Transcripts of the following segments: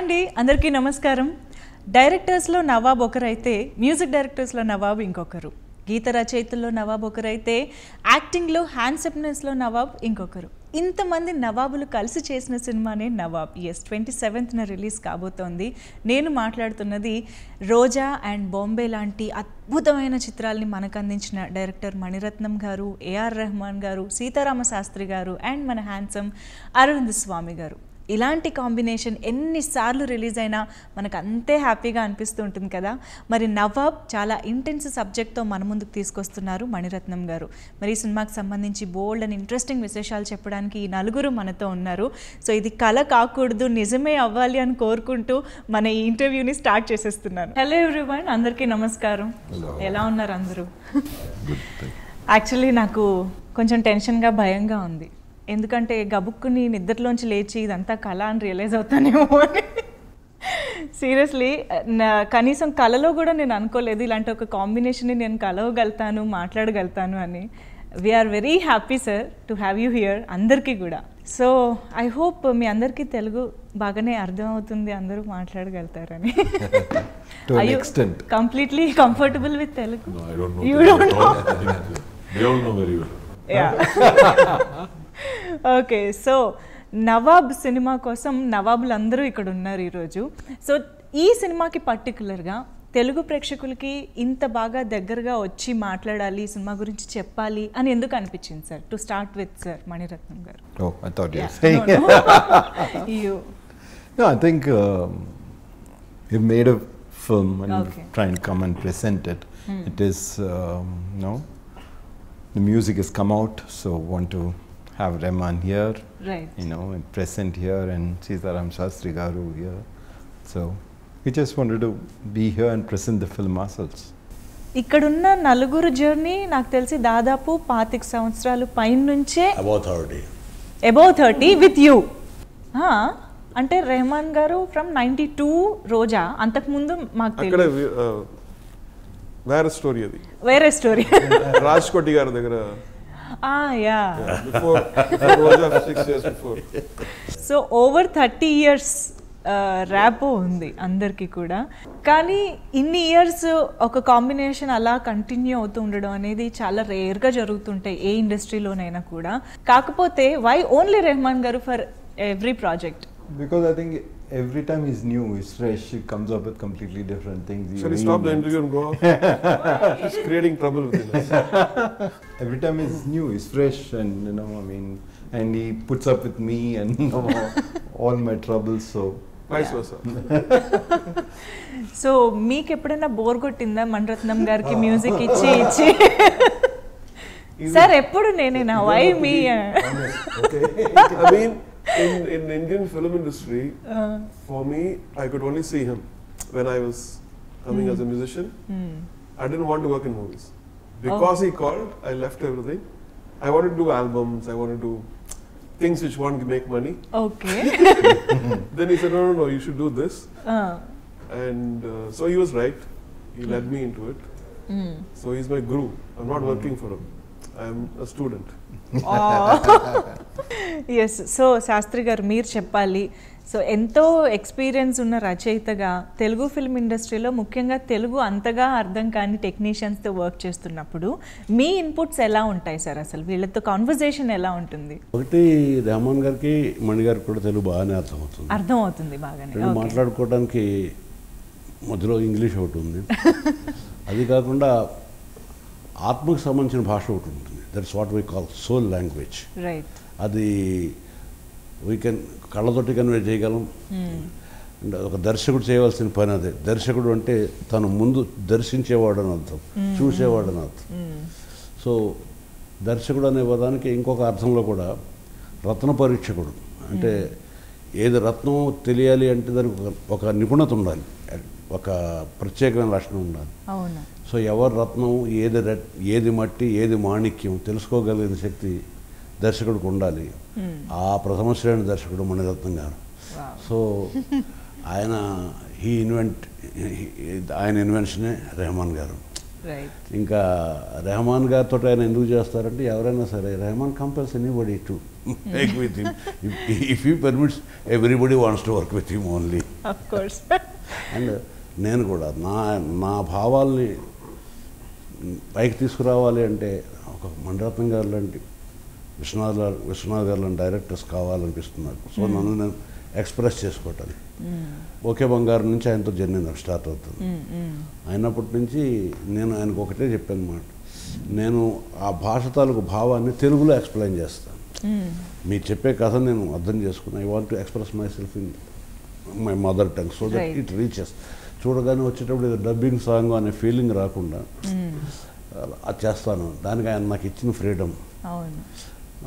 అండి అందరికీ నమస్కారం. డైరెక్టర్స్లో నవాబ్ ఒకరైతే మ్యూజిక్ డైరెక్టర్స్లో నవాబ్ ఇంకొకరు, గీత రచయితల్లో నవాబ్ ఒకరైతే యాక్టింగ్లో హ్యాండ్సమ్నెస్లో నవాబ్ ఇంకొకరు. ఇంతమంది నవాబులు కలిసి చేసిన సినిమానే నవాబ్. 27th రిలీజ్ కాబోతోంది. నేను మాట్లాడుతున్నది రోజా అండ్ బాంబే లాంటి అద్భుతమైన చిత్రాల్ని మనకు అందించిన డైరెక్టర్ మణిరత్నం గారు, ఏఆర్ రెహమాన్ గారు, సీతారామ శాస్త్రి గారు అండ్ మన హ్యాండ్సమ్ అరవింద్ స్వామి గారు. ఇలాంటి కాంబినేషన్ ఎన్నిసార్లు రిలీజ్ అయినా మనకు అంతే హ్యాపీగా అనిపిస్తూ ఉంటుంది కదా. మరి నవాబ్ చాలా ఇంటెన్స్ సబ్జెక్ట్తో మన ముందుకు తీసుకొస్తున్నారు మణిరత్నం గారు. మరి ఈ సినిమాకి సంబంధించి బోల్డ్ అండ్ ఇంట్రెస్టింగ్ విశేషాలు చెప్పడానికి ఈ నలుగురు మనతో ఉన్నారు. సో ఇది కళ కాకూడదు, నిజమే అవ్వాలి అని కోరుకుంటూ మన ఈ ఇంటర్వ్యూని స్టార్ట్ చేసేస్తున్నాను. హలో ఎవ్రీవన్, అందరికీ నమస్కారం. ఎలా ఉన్నారు అందరూ? యాక్చువల్లీ నాకు కొంచెం టెన్షన్గా భయంగా ఉంది. ఎందుకంటే గబుక్కుని నిద్రలోంచి లేచి ఇదంతా కళ అని రియలైజ్ అవుతానేమో అని. సీరియస్లీ కనీసం కళలో కూడా నేను అనుకోలేదు ఇలాంటి ఒక కాంబినేషన్ని నేను కలవగలుగుతాను, మాట్లాడగలుగుతాను అని. We are very happy sir to have you here అందరికీ కూడా. సో ఐ హోప్ మీ అందరికీ తెలుగు బాగానే అర్థం అవుతుంది, అందరూ మాట్లాడగలుగుతారని. Completely comfortable with Telugu? You don't know? We all know very well. Okay, so Nawab cinema కోసం నవాబులు అందరూ ఇక్కడ ఉన్నారు ఈరోజు. సో ఈ సినిమాకి పర్టికులర్గా తెలుగు ప్రేక్షకులకి ఇంత బాగా దగ్గరగా వచ్చి మాట్లాడాలి, సినిమా గురించి చెప్పాలి అని ఎందుకు అనిపించింది sir? To start with sir Mani Ratnam గారు. Oh, I thought you were saying. You. No, I think you've made a film and Okay. trying to come and present it. It is, the music has come out, so want to have Rahman here, Right. and present here, and Sitaram Shastri Garu here. So we just wanted to be here and present the film ourselves. ఇక్కడున్న నలుగురు journey నాకు తెలిసి దాదాపు 25 సంవత్సరాలు పైన నుంచే. About 30. Above 30 with you. అంటే రెహమాన్ గారు ఫ్రమ్ 92, రోజా అంతకుముందు మాకు తెలియదు. వేరే స్టోరీ అది, వేరే స్టోరీ. రాజ్ కోటి గారి దగ్గర. Yeah. So over 30 years rapport ఉంది అందరికీ కూడా. కానీ ఇన్ని ఇయర్స్ ఒక కాంబినేషన్ అలా కంటిన్యూ అవుతూ ఉండడం అనేది చాలా రేర్గా జరుగుతుంటాయి ఏ ఇండస్ట్రీలోనైనా కూడా. కాకపోతే వై ఓన్లీ రెహమాన్ గారు for every project? Because I think every time he's new, he's fresh, he comes up with completely different things. Shall we stop the interview and go off? He's creating trouble with us. Every time he's new, he's fresh, and and he puts up with me and all my troubles. So Vice versa. So మీకు ఎప్పుడైనా bore కొట్టిందా మణిరత్నం గారికి music ఇచ్చి? Sir ఎప్పుడు నేనేనా? Why me? Okay. I mean, in Indian film industry, for me, I could only see him when I was coming as a musician. I didn't want to work in movies. Because he called, I left everything. I wanted to do albums, I wanted to do things which want to make money. Okay. Then he said, no, you should do this. And so he was right. He led me into it. So he's my guru. I'm not working for him. I'm a student. Yes. So Sastri గారు మీరు చెప్పాలి. So ఎంతో experience ఉన్న రచయితగా Telugu film ఇండస్ట్రీలో ముఖ్యంగా తెలుగు అంతగా అర్థం కాని టెక్నీషియన్స్తో వర్క్ చేస్తున్నప్పుడు మీ ఇన్పుట్స్ ఎలా ఉంటాయి సార్? అసలు వీళ్ళతో కాన్వర్జేషన్ ఎలా ఉంటుంది? ఒకటి రెహమాన్ గారికి మణి గారికి కూడా తెలుగు బాగానే అర్థమవుతుంది బాగానే. మాట్లాడుకోవడానికి మధ్యలో ఇంగ్లీష్ ఒకటి ఉంది. అది కాకుండా ఆత్మకు సంబంధించిన భాష ఒకటి ఉంటుంది. That's what we call soul language. Right. అది వీ కెన్ కళ్ళతోటి కన్వే చేయగలం. అండ్ ఒక దర్శకుడు చేయవలసిన పని అదే. దర్శకుడు అంటే తను ముందు దర్శించేవాడు అని అర్థం, చూసేవాడు అని అర్థం. సో దర్శకుడు అనే పదానికి ఇంకొక అర్థంలో కూడా రత్న పరీక్షకుడు అంటే ఏది రత్నం తెలియాలి అంటే దానికి ఒక నిపుణత ఉండాలి, ఒక ప్రత్యేకమైన లక్షణం ఉండాలి. అవును. సో ఎవరు రత్నం, ఏది మట్టి, ఏది మాణిక్యం తెలుసుకోగలిగిన శక్తి దర్శకుడికి ఉండాలి. ఆ ప్రథమ శ్రేణి దర్శకుడు మణిరత్నం గారు. సో ఆయన ఆయన ఇన్వెన్షనే రెహమాన్ గారు. ఇంకా రెహమాన్ గారితో ఆయన ఎందుకు చేస్తారంటే ఎవరైనా సరే Rahman compels anybody to make with him. If he permits everybody wants to work with him only. Of course. And నేను కూడా నా భావాల్ని పైకి తీసుకురావాలి అంటే ఒక మణిరత్నం గారు లాంటి విశ్వనాథ్ గారు లాంటి డైరెక్టర్స్ కావాలనిపిస్తుంది నాకు. సో నన్ను నేను ఎక్స్ప్రెస్ చేసుకోవటానికి ఓకే బంగారం నుంచి ఆయనతో జర్నీ నాకు స్టార్ట్ అవుతుంది. అయినప్పటి నుంచి నేను ఆయనకు ఒకటే చెప్పాను అన్నమాట, నేను ఆ భాష తాలూకు భావాన్ని తెలుగులో ఎక్స్ప్లెయిన్ చేస్తాను. మీరు చెప్పే కథ నేను అర్థం చేసుకుని I want to express my self in my mother tongue so that it reaches. చూడగానే వచ్చేటప్పుడు ఇది డబ్బింగ్ సాంగ్ అనే ఫీలింగ్ రాకుండా అది చేస్తాను. దానికి ఆయన నాకు ఇచ్చిన ఫ్రీడమ్.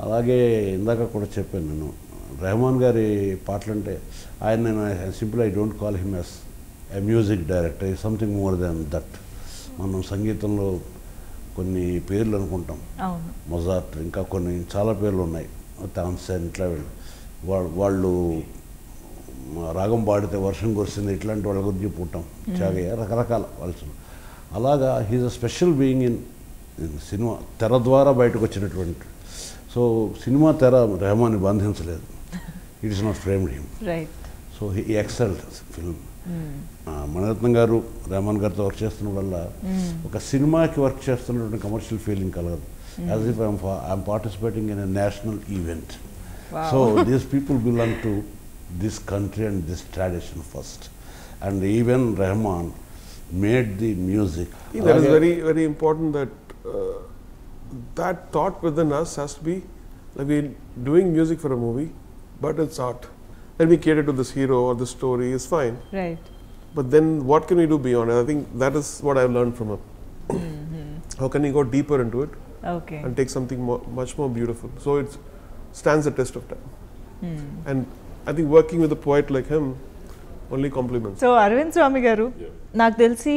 అలాగే ఇందాక కూడా చెప్పాను, నేను రెహమాన్ గారి పాటలంటే నేను simple I don't call him as a music director, ఈ సంథింగ్ మోర్ దాన్ దట్. మనం సంగీతంలో కొన్ని పేర్లు అనుకుంటాం, మొజార్ట్, ఇంకా కొన్ని చాలా పేర్లు ఉన్నాయి, తాన్సేన్, ఇట్లా వాళ్ళు రాగం పాడితే వర్షం కురిసింది, ఇట్లాంటి వాళ్ళ గురించి పుట్టాం, చాగయ్య, రకరకాల వాళ్ళు. అలాగా he's a special being in cinema తెర ద్వారా బయటకు వచ్చినటువంటి. సో సినిమా తెర రెహమాన్ని బంధించలేదు, it is not framed him. So he excelled film. Mani Ratnam గారు రెహమాన్ గారితో వర్క్ చేస్తున్న వల్ల ఒక సినిమాకి వర్క్ చేస్తున్నటువంటి కమర్షియల్ ఫీలింగ్ కలగదు. As if I'm participating in a national event. So these people belong to this country and this tradition first, and even Rahman made the music. That is very, very important, that that thought within us has to be like we're doing music for a movie, but it's art. Then we cater to this hero or the story is fine, right? But then what can we do beyond it? I think that is what I've learned from him. How can we go deeper into it, and take something much more beautiful, so it stands the test of time. And I think working with a poet like him only compliments. So Arvind Swamy garu, నాకు తెలిసి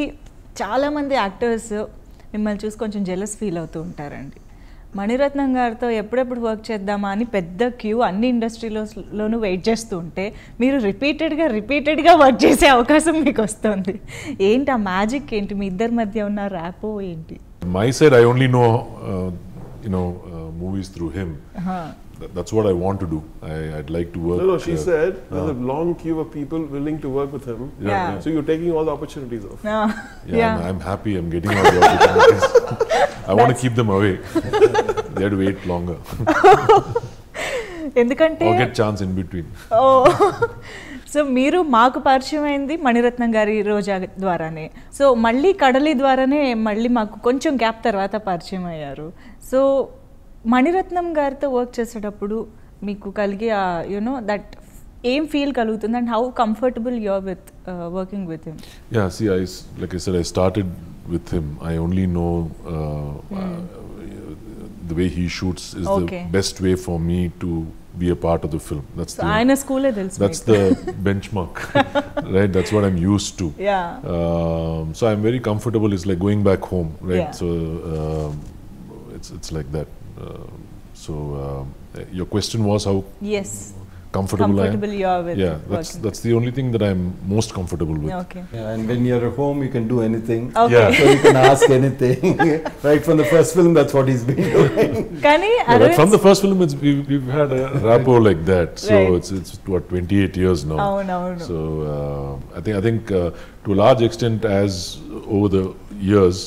చాలా మంది actors మిమ్మల్ని చూసి కొంచెం jealous feel అవుతూ ఉంటారండి. మణిరత్నం గారితో ఎప్పుడెప్పుడు వర్క్ చేద్దామా అని పెద్ద క్యూ అన్ని ఇండస్ట్రీలోనూ వెయిట్ చేస్తూ ఉంటే మీరు రిపీటెడ్గా వర్క్ చేసే అవకాశం మీకు వస్తుంది. ఏంటి ఆ మ్యాజిక్ ఏంటి? మీ ఇద్దరి మధ్య ఉన్న ర్యాపో ఏంటి? My side, I only know movies through him. That's what I want to do. I'd like to work. No, she said there's a long queue of people willing to work with him. So you're taking all the opportunities off. I'm happy. I'm getting all the opportunities. I want to keep them away. They have to wait longer. ఎందుకంటే or get chance in between. So మీరు మాకు పరిచయం అయింది మణిరత్నం గారి రోజా ద్వారానే. So మళ్ళీ కడలి ద్వారానే మళ్ళీ మాకు కొంచెం గ్యాప్ తర్వాత పరిచయం అయ్యారు. సో మణిరత్నం గారితో వర్క్ చేసేటప్పుడు మీకు కలిగే దట్ ఏం ఫీల్ కలుగుతుంది, and how comfortable you are with working with him? See, like I said, I started with him. I only know the way he shoots is the best way for me to be a part of the film. That's so ayana school e telusu. That's the benchmark. Right, that's what I'm used to. So I'm very comfortable. It's like going back home, right? So it's like that. Your question was how comfortable you are with. That's the only thing that I'm most comfortable with. And when you're at home, you can do anything. So you can ask anything. Right from the first film, that's what he's been doing. But from the first film, we've had a rapport like that. So it's what, 28 years now. So I think to a large extent, as over the years,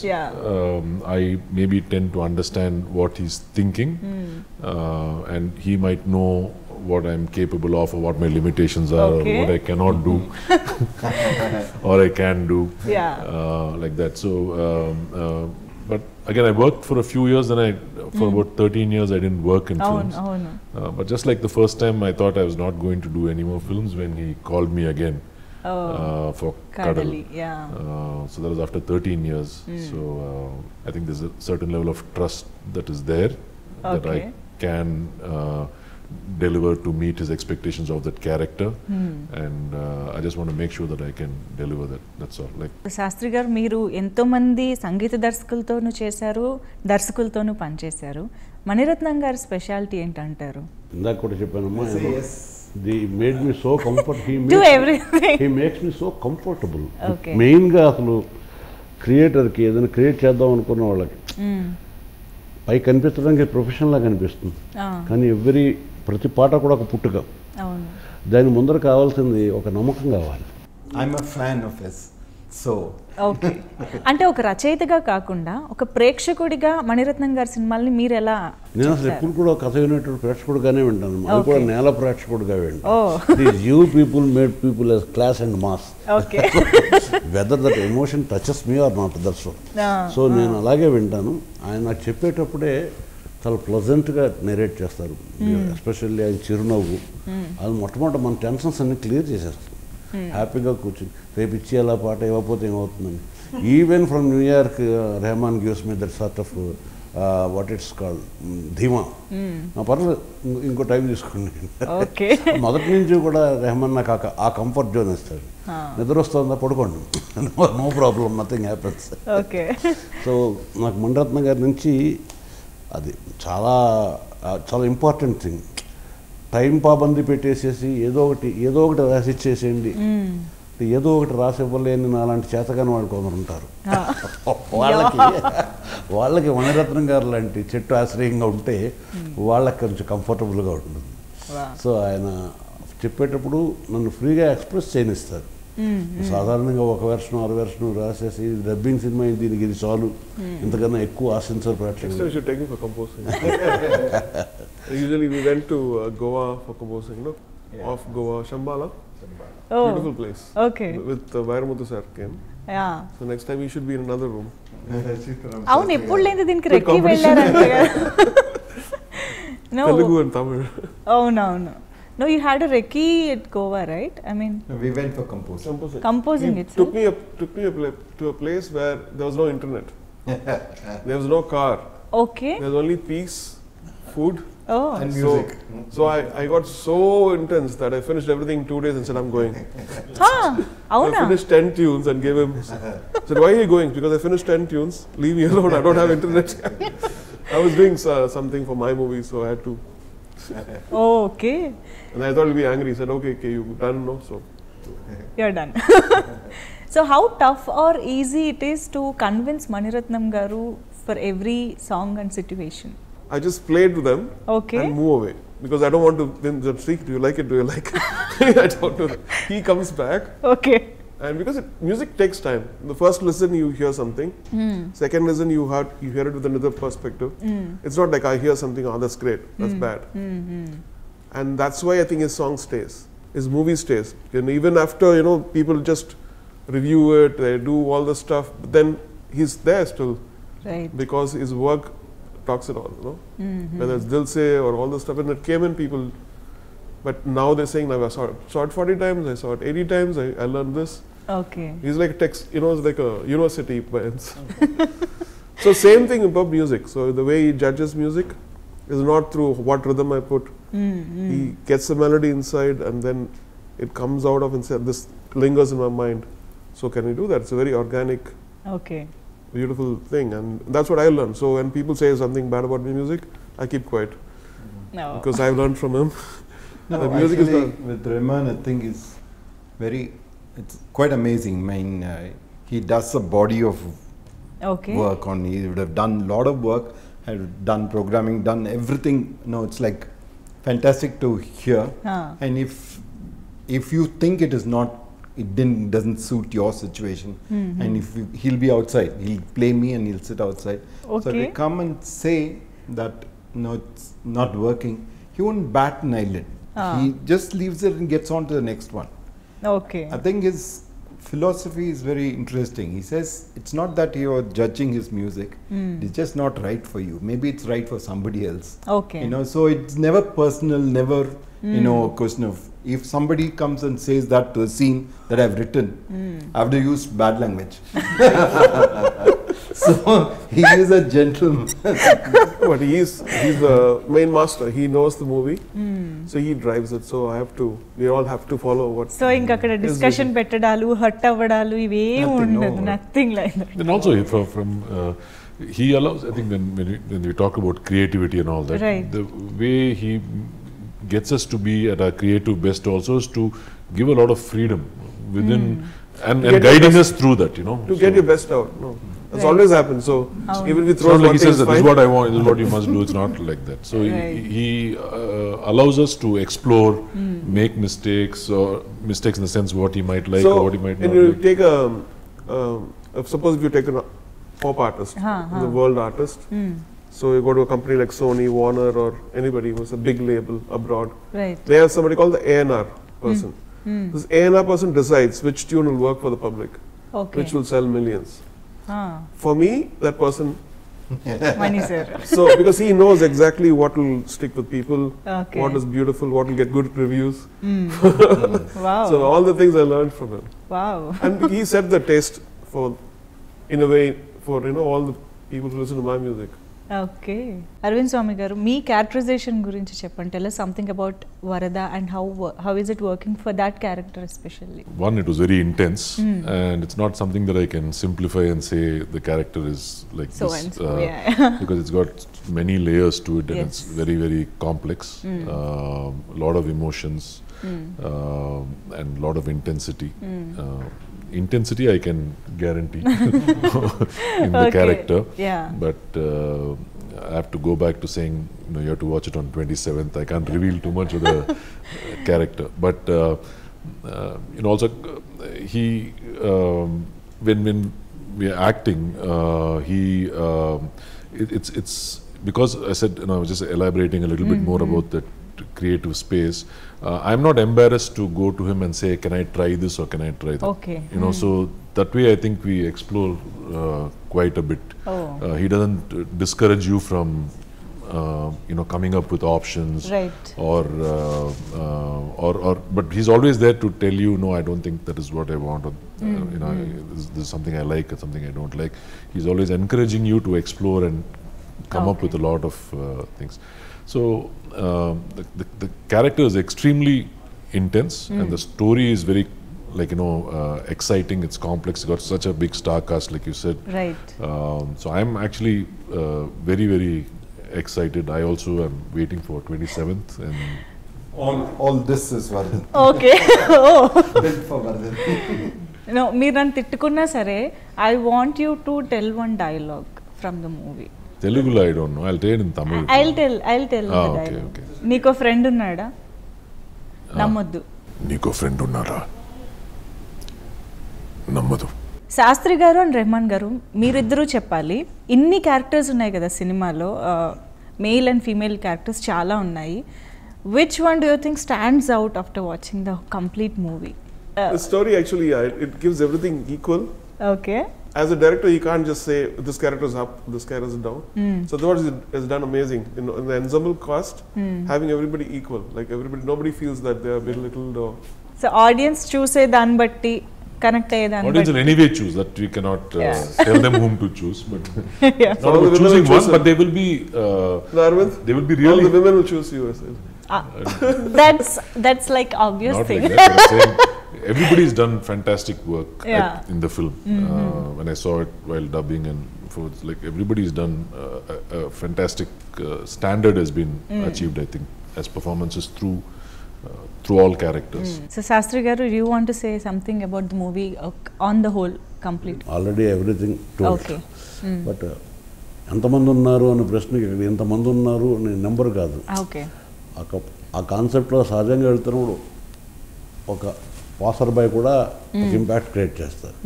I maybe tend to understand what he's thinking, and he might know what I'm capable of, or what my limitations are, or what I cannot do, or I can do, like that. So, but again, I worked for a few years, and for about 13 years, I didn't work in films. But just like the first time, I thought I was not going to do any more films when he called me again. For Kadali. So that was after 13 years. So I think there's a certain level of trust that is there, that I can deliver to meet his expectations of that character, and I just want to make sure that I can deliver that. That's all. Like Sastri గారు, మీరు ఎంతో మంది సంగీత దర్శకులతోనూ చేశారు, దర్శకులతోనూ పనిచేశారు. మణిరత్నం గారి speciality ఏంటంటారు? ఇందాక కూడా చెప్పానమ్మా, he made me so comfortable. He makes me so comfortable. Main గా అసలు క్రియేటర్కి ఏదైనా క్రియేట్ చేద్దాం అనుకున్న వాళ్ళకి పై కనిపించడానికి ప్రొఫెషన్ లా కనిపిస్తుంది, కానీ ప్రతి పాట కూడా ఒక పుట్టుక. దాని ముందర కావాల్సింది ఒక నమ్మకం కావాలి. I'm a fan of his. So okay అంటే ఒక రచయితగా కాకుండా ఒక ప్రేక్షకుడిగా మణిరత్నం గారి సినిమాల్ని మీరు ఎలా నేను అసలు ఎప్పుడు కూడా కథ వినేటువంటి ప్రేక్షకుడుగానే వింటాను, అది కూడా నేల ప్రేక్షకుడుగా వింటాను. You people made people as class and mass, okay whether that emotion touches me or not, that's so నేను అలాగే వింటాను. ఆయన నాకు చెప్పేటప్పుడే చాలా ప్లజెంట్గా నెరేట్ చేస్తారు, ఎస్పెషల్లీ ఆయన చిరునవ్వు. అది మొట్టమొదటి మన టెన్షన్స్ అన్ని క్లియర్ చేసేస్తారు. హ్యాపీగా కూర్చుని రేపు ఇచ్చేలా పాట ఇవ్వకపోతే ఏమవుతుందని. Even from New York Rahman gives me that sort of what it's called ధీమా. పర్లేదు ఇంకో టైం తీసుకోండి. మొదటి నుంచి కూడా రెహమాన్ నాకు ఆ కంఫర్ట్ జోన్ ఇస్తాడు. నిద్ర వస్తుందా పడుకోండి, no problem, nothing happens. So నాకు మణిరత్నం గారి నుంచి అది చాలా చాలా ఇంపార్టెంట్ థింగ్. టైం పాబంది పెట్టేసేసి ఏదో ఒకటి రాసి ఇచ్చేసేయండి, ఏదో ఒకటి రాసి ఇవ్వలేని నాలాంటి చేతగాని వాళ్ళు కొందరు ఉంటారు. వాళ్ళకి మణిరత్నం గారు లాంటి చెట్టు ఆశ్రయంగా ఉంటే వాళ్ళకి కొంచెం కంఫర్టబుల్గా ఉంటుంది. సో ఆయన చెప్పేటప్పుడు నన్ను ఫ్రీగా ఎక్స్ప్రెస్ చేయనిస్తారు. సాధారణంగా ఒక వెర్షన్ అర వెర్షన్ రాసేసి డబ్బింగ్ సినిమా దీనికి ఇది చాలు, ఇంతకన్నా ఎక్కువ ఆశించరు ప్రేక్షకులు. Usually we went to Goa for composing, no? Yeah. Off Goa, Shambhala. Oh. Beautiful place. Okay. With Vairamutu sir came. Yeah. So next time we should be in another room. అవును ఎప్పుడు లేదు దీనికి రెక్కి వెళ్ళారంట కదా. No. Telugu and Tamil. అవునవును. No, you had a recce at Goa, right? I mean, we went for composing. Composing he itself. took me to a place where there was no internet. There was no car. Okay. There was only peace, food, and music. So I got so intense that I finished everything in 2 days and said I'm going. I finished 10 tunes and gave him. Said, why are you going? Because I finished 10 tunes. Leave me alone. I don't have internet. I was doing something for my movie, so I had to. Oh, okay. And I thought he'll be angry. He said, okay, you done, no? So you're done. So how tough or easy it is to convince Maniratnam Garu for every song and situation? I just played to them and move away. Because I don't want to then speak, do you like it, do you like it? I don't know. He comes back. Okay. And because music takes time. The first listen you hear something. Second listen you hear it with another perspective. It's not like I hear something, oh that's great, that's bad. And that's why I think his song stays. His movie stays. And even after, people just review it, they do all the stuff, but then he's there still. Right. Because his work talks it all, whether it's Dil Se or all the stuff, and it came in people. But now they're saying, I saw it 40 times, I saw it 80 times, I learned this. Okay. He's like text, it's like a university. So same thing about music. So the way he judges music is not through what rhythm I put. He gets the melody inside and then it comes out of inside. This lingers in my mind. So can we do that? It's a very organic, beautiful thing, and that's what I learned. So when people say something bad about my music, I keep quiet. No. Because I've learned from him. No, the music actually, is with Rahman, I think it's quite amazing. I mean, he does a body of work on. He would have done a lot of work, had done programming, done everything. It's like fantastic to hear. And if you think it doesn't suit your situation, and if he'll be outside, he'll play me and he'll sit outside. So if they come and say that it's not working, he won't bat an eyelid. He just leaves it and gets on to the next one. Okay. I think his philosophy is very interesting. He says it's not that you're judging his music, it's just not right for you. Maybe it's right for somebody else. Okay. So it's never personal, never a question of, if somebody comes and says that to a scene that I've written, I have to use bad language. So he is a gentleman. But he's the main master. He knows the movie, so he drives it. So we all have to follow what. So inka akkada discussion pettadalu, hurt avadalu ive undadu, nothing like that. And also he allows, I think when we talk about creativity and all that, the way he gets us to be at our creative best also is to give a lot of freedom within and guiding us through that, To get your best out. That's always happened. So even if we It's throw not like one he thing, says it's that this is fine. what I want, this is what you must do. It's not like that. So he allows us to explore, make mistakes, or mistakes in the sense what he might like or what he might not and you like. take suppose if you take a pop artist, the world artist. So you go to a company like Sony, Warner, or anybody who's a big label abroad. Right. They have somebody called the A&R person. This A&R person decides which tune will work for the public, Okay. which will sell millions. Ah, For me, that person, money sir. so because he knows exactly what will stick with people, Okay. what is beautiful, what will get good reviews. Wow. So all the things I learned from him. Wow. And he set the taste for, in a way, for all the people who listen to my music. Okay Arvind Swami గారు మీ characterisation గురించి చెప్పండి. Tell us something about Varada and how is it working for that character especially? One, it was very intense, and it's not something that I can simplify and say the character is like So this, and so, yeah. because it's got many layers to it, and Yes. it's very, very complex. A lot of emotions, and a lot of intensity. Intensity I can guarantee in the Okay. character, Yeah. but I have to go back to saying, you have to watch it on 27th. I can't reveal too much of the character, but also he when we are acting, it's because I said, I was just elaborating a little bit more about that creative space. I'm not embarrassed to go to him and say, can I try this or can I try that? Okay. So that way I think we explore quite a bit. He doesn't discourage you from coming up with options, Right. or but he's always there to tell you, no, I don't think that is what I want, or this is something I like or something I don't like. He's always encouraging you to explore and come up with a lot of things. So the character is extremely intense, and the story is very exciting. It's complex. It's got such a big star cast, like you said. Right. So I'm actually very, very excited. I also am waiting for 27th, and All this is Vardhan. Okay. Built for Vardhan. No, మీరు నన్ను తిట్టుకున్నా సరే I want you to tell one dialogue from the movie. Telugulo I don't know. I'll tell it in Tamil. I'll tell the okay, dialogue. okay. నీకో friend ఉన్నాడా? నమ్మొద్దు. నీకో friend ఉన్నారా? నమ్మదు. శాస్త్రి గారు and Rahman గారు మీరిద్దరూ చెప్పాలి. ఇన్ని క్యారెక్టర్స్ ఉన్నాయి కదా సినిమాలో, మేల్ అండ్ ఫీమేల్ క్యారెక్టర్స్ చాలా ఉన్నాయి. Which one do you think stands out after watching the complete movie? The story actually, it gives everything equal. Okay. As a director, you can't just say this character is up, this character is down. So the work is done amazing. In the ensemble cast, having everybody equal, like nobody feels that they are belittled or. So audience చూసే దాన్ని బట్టి connect అయ్యేదాన్ని Audience బట్టి will anyway choose that. We cannot tell them whom to choose, but Yeah. not about choosing one, but they will be No, Arvind, they will be all really the women will choose you as well. that's like obvious not thing. like that. But I'm saying everybody's done fantastic work Yeah. in the film. When I saw it while dubbing, and it's like everybody's done a fantastic standard has been achieved, I think, as performances through all characters. So Sastri garu, do you want to say something about the movie on the whole complete? Already everything told. Okay. But ఎంతమంది ఉన్నారు అనే ప్రశ్నకి ఇక్కడ ఎంతమంది ఉన్నారు అనే number కాదు. Okay. ఆ కాన్సెప్ట్లో సహజంగా వెళ్తున్నప్పుడు ఒక పాసర్ బై కూడా ఒక ఇంపాక్ట్ క్రియేట్ చేస్తారు.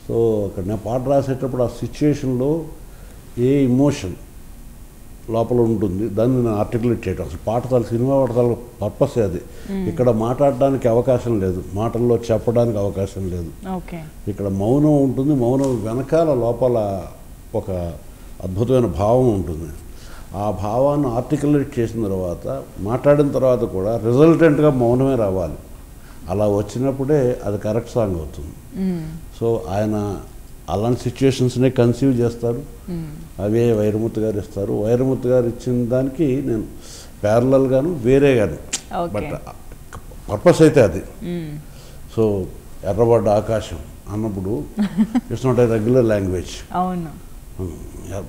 సో అక్కడ నేను పాట రాసేటప్పుడు ఆ సిచ్యుయేషన్లో ఏ ఇమోషన్ లోపల ఉంటుంది దాన్ని నేను ఆర్టికులేట్ చేయడం. అసలు పాటలు సినిమా పాటలు పర్పస్ అది. ఇక్కడ మాట్లాడడానికి అవకాశం లేదు, మాటల్లో చెప్పడానికి అవకాశం లేదు. Okay. ఇక్కడ మౌనం ఉంటుంది, మౌనం వెనకాల లోపల ఒక అద్భుతమైన భావం ఉంటుంది. ఆ భావాన్ని ఆర్టికులేట్ చేసిన తర్వాత మాట్లాడిన తర్వాత కూడా రిజల్టెంట్గా మౌనమే రావాలి. అలా వచ్చినప్పుడే అది కరెక్ట్ సాంగ్ అవుతుంది. సో ఆయన అలాంటి సిచ్యుయేషన్స్నే కన్సీవ్ చేస్తారు, అవే వైరముత్తు గారు ఇస్తారు. వైరముత్తు గారు ఇచ్చిన దానికి నేను ప్యారలల్గాను వేరేగాను, బట్ పర్పస్ అయితే అది. సో ఎర్రబడ్డ ఆకాశం అన్నప్పుడు it's not a regular language. అవును.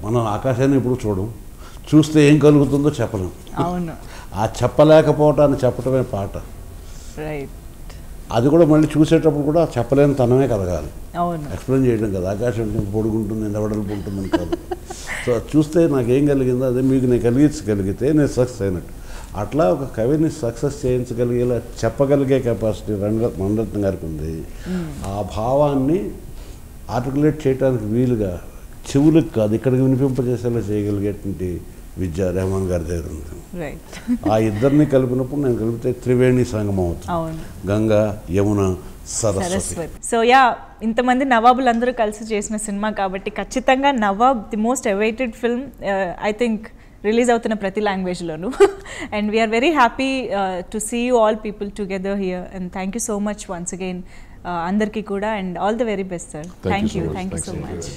మనం ఆకాశాన్ని ఇప్పుడు చూడం, చూస్తే ఏం కలుగుతుందో చెప్పలేం. అవును. ఆ చెప్పలేకపోవటాన్ని చెప్పటమే పాట. రైట్. అది కూడా మళ్ళీ చూసేటప్పుడు కూడా చెప్పలేని తనమే కలగాలి. అవును. ఎక్స్ప్లెయిన్ చేయడం కదా, ఆకాశం ఉంటుంది, పొడుగుంటుంది, ఎంత వెడల్పు ఉంటుందని కాదు. సో అది చూస్తే నాకేం కలిగిందో అదే మీకు నేను కలిగితే నేను సక్సెస్ అయినట్టు. అట్లా ఒక కవిని సక్సెస్ చేయించగలిగేలా చెప్పగలిగే కెపాసిటీ మణిరత్నం గారికి ఉంది. ఆ భావాన్ని ఆర్టికులేట్ చేయడానికి వీలుగా చెవులకు కాదు ఇక్కడికి వినిపింపజేసేలా చేయగలిగేటువంటి విద్య రెహమాన్ గారి దగ్గర ఉంది. ఆ ఇద్దరిని కలిపినప్పుడు నేను కలిపితే త్రివేణి సంగమం అవుతుంది. గంగా, యమున, సరస్వతి. సో యా, ఇంతమంది నవాబులందరూ కలిసి చేసిన సినిమా కాబట్టి ఖచ్చితంగా Nawab the most awaited film. I think release అవుతున్న ప్రతి లాంగ్వేజ్లోనూ. And we are very happy to see you all people together here. And thank you so much once again అందరికీ కూడా. And all the very best sir. Thank you so much.